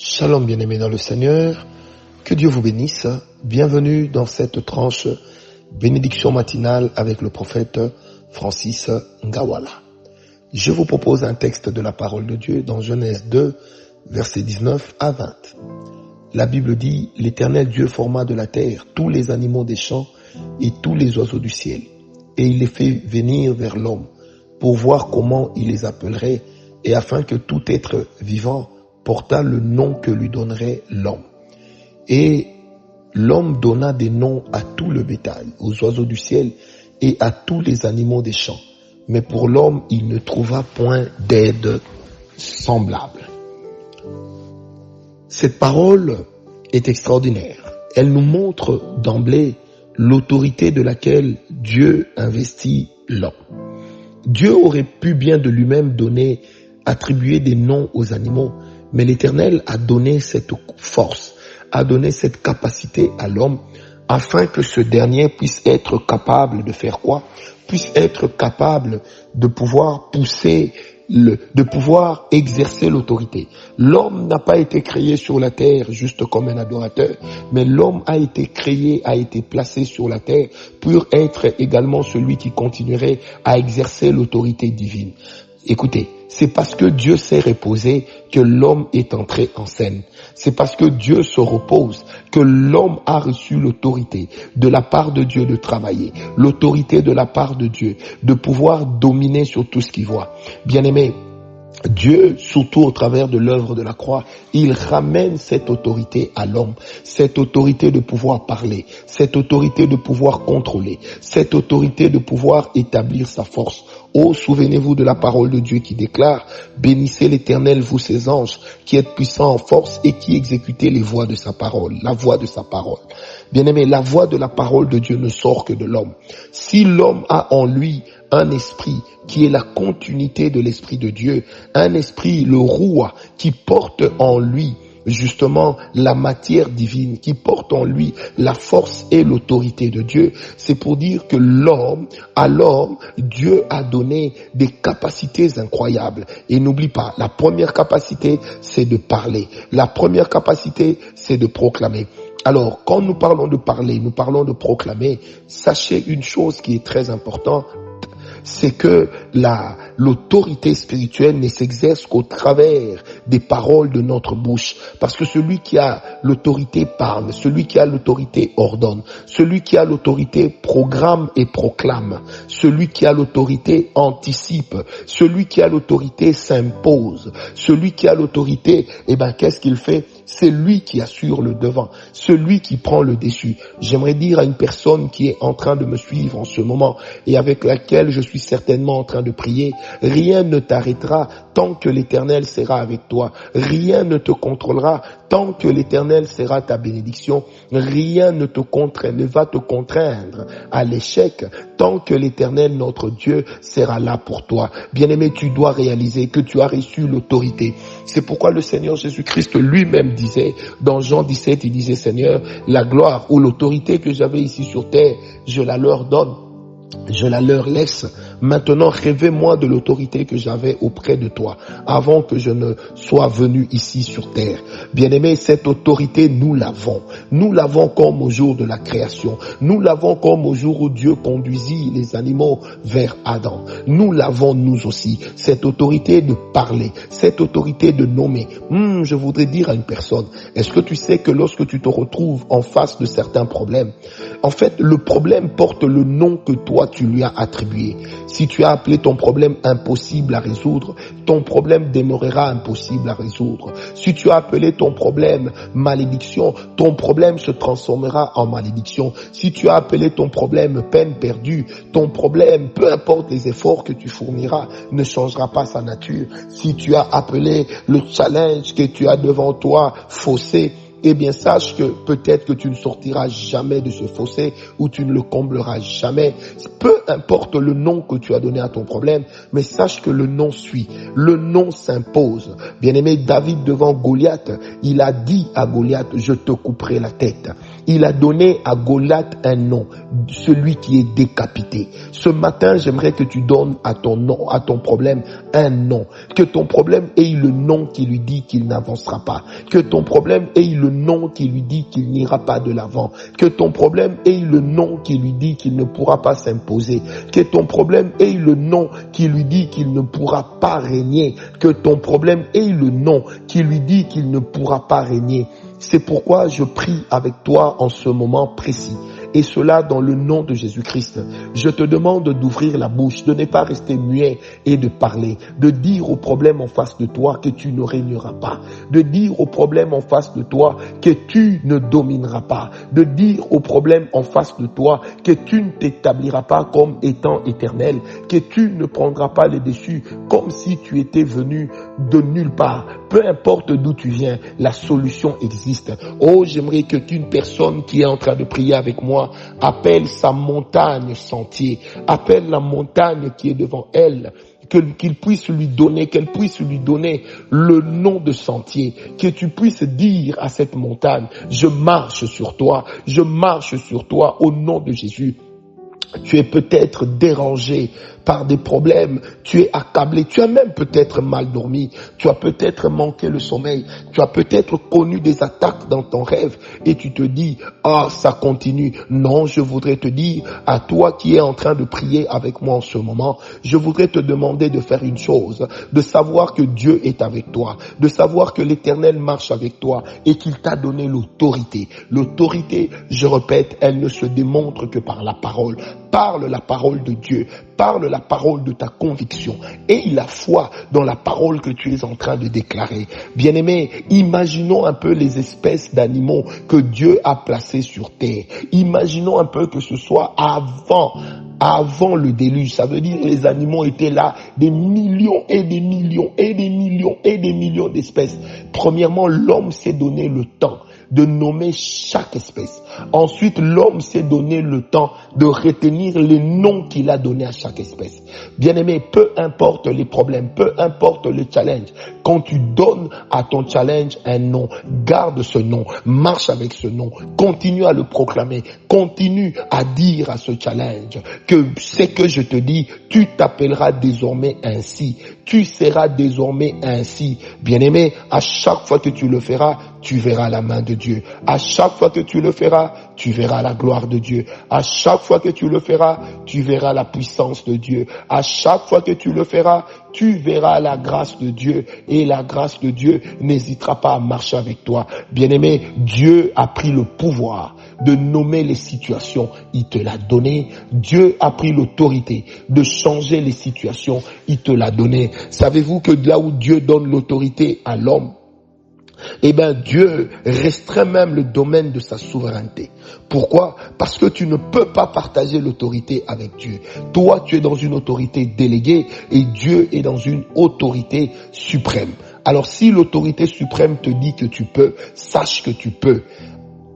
Shalom bien-aimés dans le Seigneur, que Dieu vous bénisse. Bienvenue dans cette tranche bénédiction matinale avec le prophète Francis Ngawala. Je vous propose un texte de la parole de Dieu dans Genèse 2, versets 19 à 20. La Bible dit, l'Éternel Dieu forma de la terre tous les animaux des champs et tous les oiseaux du ciel, et il les fit venir vers l'homme pour voir comment il les appellerait, et afin que tout être vivant porta le nom que lui donnerait l'homme. Et l'homme donna des noms à tout le bétail, aux oiseaux du ciel et à tous les animaux des champs. Mais pour l'homme, il ne trouva point d'aide semblable. Cette parole est extraordinaire. Elle nous montre d'emblée l'autorité de laquelle Dieu investit l'homme. Dieu aurait pu bien de lui-même attribuer des noms aux animaux, mais l'Éternel a donné cette force, a donné cette capacité à l'homme afin que ce dernier puisse être capable de faire quoi? Puisse être capable de pouvoir de pouvoir exercer l'autorité. L'homme n'a pas été créé sur la terre juste comme un adorateur, mais l'homme a été créé, a été placé sur la terre pour être également celui qui continuerait à exercer l'autorité divine. Écoutez, c'est parce que Dieu s'est reposé que l'homme est entré en scène. C'est parce que Dieu se repose que l'homme a reçu l'autorité de la part de Dieu de travailler, l'autorité de la part de Dieu de pouvoir dominer sur tout ce qu'il voit. Bien-aimé, Dieu, surtout au travers de l'œuvre de la croix, il ramène cette autorité à l'homme, cette autorité de pouvoir parler, cette autorité de pouvoir contrôler, cette autorité de pouvoir établir sa force. Oh, souvenez-vous de la parole de Dieu qui déclare, bénissez l'Éternel, vous ses anges, qui êtes puissants en force et qui exécutez les voies de sa parole, la voix de sa parole. Bien-aimé, la voix de la parole de Dieu ne sort que de l'homme. Si l'homme a en lui un esprit qui est la continuité de l'esprit de Dieu, un esprit, le Roua, qui porte en lui justement la matière divine, qui porte en lui la force et l'autorité de Dieu, c'est pour dire que à l'homme, Dieu a donné des capacités incroyables. Et n'oublie pas, la première capacité, c'est de parler. La première capacité, c'est de proclamer. Alors, quand nous parlons de parler, nous parlons de proclamer, sachez une chose qui est très importante, c'est que l'autorité spirituelle ne s'exerce qu'au travers des paroles de notre bouche. Parce que celui qui a l'autorité parle, celui qui a l'autorité ordonne, celui qui a l'autorité programme et proclame, celui qui a l'autorité anticipe, celui qui a l'autorité s'impose, celui qui a l'autorité, qu'est-ce qu'il fait? C'est lui qui assure le devant, celui qui prend le dessus. J'aimerais dire à une personne qui est en train de me suivre en ce moment et avec laquelle je suis certainement en train de prier, rien ne t'arrêtera tant que l'Éternel sera avec toi. Rien ne te contrôlera tant que l'Éternel sera ta bénédiction. Rien ne va te contraindre à l'échec tant que l'Éternel, notre Dieu, sera là pour toi. Bien-aimé, tu dois réaliser que tu as reçu l'autorité. C'est pourquoi le Seigneur Jésus-Christ lui-même disait, dans Jean 17, il disait, Seigneur, la gloire ou l'autorité que j'avais ici sur terre, je la leur donne. Je la leur laisse. Maintenant, rêvez-moi de l'autorité que j'avais auprès de toi avant que je ne sois venu ici sur terre. Bien-aimé, cette autorité, nous l'avons. Nous l'avons comme au jour de la création. Nous l'avons comme au jour où Dieu conduisit les animaux vers Adam. Nous l'avons nous aussi. Cette autorité de parler, cette autorité de nommer. Je voudrais dire à une personne, est-ce que tu sais que lorsque tu te retrouves en face de certains problèmes, en fait, le problème porte le nom que toi tu lui as attribué. Si tu as appelé ton problème impossible à résoudre, ton problème demeurera impossible à résoudre. Si tu as appelé ton problème malédiction, ton problème se transformera en malédiction. Si tu as appelé ton problème peine perdue, ton problème, peu importe les efforts que tu fourniras, ne changera pas sa nature. Si tu as appelé le challenge que tu as devant toi fossé, eh bien sache que peut-être que tu ne sortiras jamais de ce fossé ou tu ne le combleras jamais. Peu importe le nom que tu as donné à ton problème, mais sache que le nom suit, le nom s'impose. Bien-aimé, David devant Goliath, il a dit à Goliath, je te couperai la tête. Il a donné à Goliath un nom, celui qui est décapité. Ce matin, j'aimerais que tu donnes à ton nom, à ton problème, un nom. Que ton problème ait le nom qui lui dit qu'il n'avancera pas. Que ton problème ait le nom qui lui dit qu'il n'ira pas de l'avant. Que ton problème ait le nom qui lui dit qu'il ne pourra pas s'imposer. Que ton problème ait le nom qui lui dit qu'il ne pourra pas régner. Que ton problème ait le nom qui lui dit qu'il ne pourra pas régner. C'est pourquoi je prie avec toi en ce moment précis. Et cela dans le nom de Jésus-Christ. Je te demande d'ouvrir la bouche, de ne pas rester muet et de parler, de dire au problème en face de toi que tu ne régneras pas, de dire au problème en face de toi que tu ne domineras pas, de dire au problème en face de toi que tu ne t'établiras pas comme étant éternel, que tu ne prendras pas les dessus comme si tu étais venu de nulle part. Peu importe d'où tu viens, la solution existe. Oh, j'aimerais que qu'une personne qui est en train de prier avec moi appelle sa montagne sentier, appelle la montagne qui est devant elle, qu'il puisse lui donner, qu'elle puisse lui donner le nom de sentier, que tu puisses dire à cette montagne, je marche sur toi au nom de Jésus. Tu es peut-être dérangé par des problèmes, tu es accablé, tu as même peut-être mal dormi, tu as peut-être manqué le sommeil, tu as peut-être connu des attaques dans ton rêve et tu te dis, ça continue. Non, je voudrais te dire à toi qui es en train de prier avec moi en ce moment, je voudrais te demander de faire une chose, de savoir que Dieu est avec toi, de savoir que l'Éternel marche avec toi et qu'il t'a donné l'autorité. L'autorité, je répète, elle ne se démontre que par la parole. Parle la parole de Dieu, parle la parole de ta conviction et la foi dans la parole que tu es en train de déclarer. Bien-aimé, imaginons un peu les espèces d'animaux que Dieu a placées sur terre. Imaginons un peu que ce soit avant le déluge. Ça veut dire que les animaux étaient là, des millions et des millions et des millions et des millions d'espèces. Premièrement, l'homme s'est donné le temps de nommer chaque espèce. Ensuite, l'homme s'est donné le temps de retenir les noms qu'il a donnés à chaque espèce. Bien-aimé, peu importe les problèmes, peu importe le challenge, quand tu donnes à ton challenge un nom, garde ce nom, marche avec ce nom, continue à le proclamer, continue à dire à ce challenge que c'est que je te dis, tu t'appelleras désormais ainsi, tu seras désormais ainsi. Bien-aimé, à chaque fois que tu le feras, tu verras la main de Dieu. À chaque fois que tu le feras, tu verras la gloire de Dieu. À chaque fois que tu le feras, tu verras la puissance de Dieu. À chaque fois que tu le feras, tu verras la grâce de Dieu. Et la grâce de Dieu n'hésitera pas à marcher avec toi. Bien-aimé, Dieu a pris le pouvoir de nommer les situations. Il te l'a donné. Dieu a pris l'autorité de changer les situations. Il te l'a donné. Savez-vous que là où Dieu donne l'autorité à l'homme, Dieu restreint même le domaine de sa souveraineté. Pourquoi? Parce que tu ne peux pas partager l'autorité avec Dieu. Toi, tu es dans une autorité déléguée et Dieu est dans une autorité suprême. Alors si l'autorité suprême te dit que tu peux, sache que tu peux.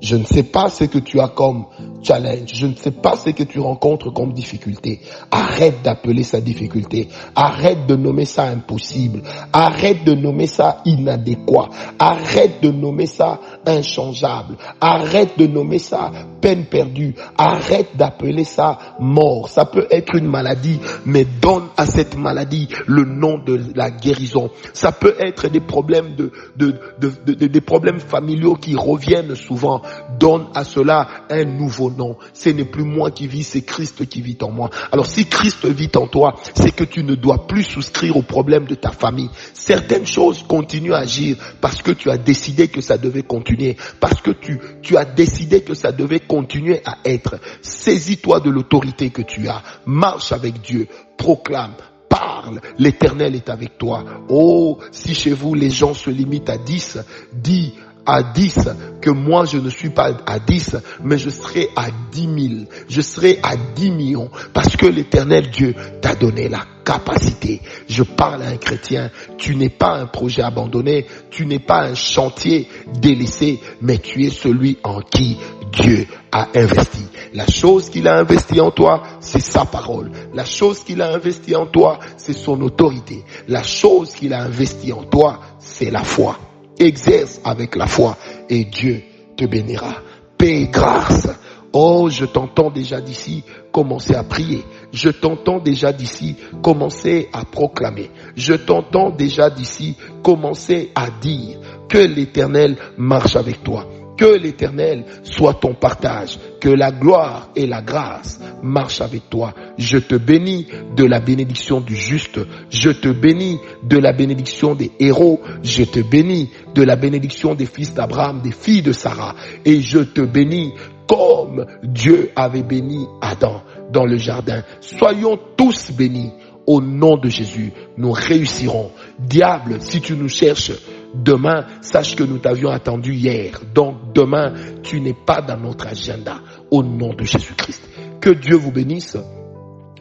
Je ne sais pas ce que tu as comme challenge. Je ne sais pas ce que tu rencontres comme difficulté. Arrête d'appeler ça difficulté. Arrête de nommer ça impossible. Arrête de nommer ça inadéquat. Arrête de nommer ça inchangeable. Arrête de nommer ça peine perdue. Arrête d'appeler ça mort. Ça peut être une maladie, mais donne à cette maladie le nom de la guérison. Ça peut être des problèmes des problèmes familiaux qui reviennent souvent. Donne à cela un nouveau nom. Ce n'est plus moi qui vis, c'est Christ qui vit en moi. Alors si Christ vit en toi, c'est que tu ne dois plus souscrire aux problèmes de ta famille. Certaines choses continuent à agir parce que tu as décidé que ça devait continuer, parce que tu as décidé que ça devait continuer à être. Saisis-toi de l'autorité que tu as. Marche avec Dieu. Proclame. Parle, l'Éternel est avec toi. Oh, si chez vous les gens se limitent à 10, dis à 10, que moi je ne suis pas à 10, mais je serai à 10 000, je serai à 10 millions, parce que l'Éternel Dieu t'a donné la capacité. Je parle à un chrétien, tu n'es pas un projet abandonné, tu n'es pas un chantier délaissé, mais tu es celui en qui Dieu a investi. La chose qu'il a investi en toi, c'est sa parole. La chose qu'il a investi en toi, c'est son autorité. La chose qu'il a investi en toi, c'est la foi. Exerce avec la foi et Dieu te bénira. Paix et grâce. Oh, je t'entends déjà d'ici commencer à prier. Je t'entends déjà d'ici commencer à proclamer. Je t'entends déjà d'ici commencer à dire que l'Éternel marche avec toi. Que l'Éternel soit ton partage, que la gloire et la grâce marchent avec toi. Je te bénis de la bénédiction du juste, je te bénis de la bénédiction des héros, je te bénis de la bénédiction des fils d'Abraham, des filles de Sarah, et je te bénis comme Dieu avait béni Adam dans le jardin. Soyons tous bénis. Au nom de Jésus, nous réussirons. Diable, si tu nous cherches demain, sache que nous t'avions attendu hier. Donc demain, tu n'es pas dans notre agenda. Au nom de Jésus-Christ. Que Dieu vous bénisse.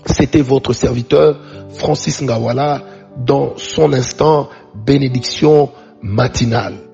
C'était votre serviteur, Francis Ngawala, dans son instant bénédiction matinale.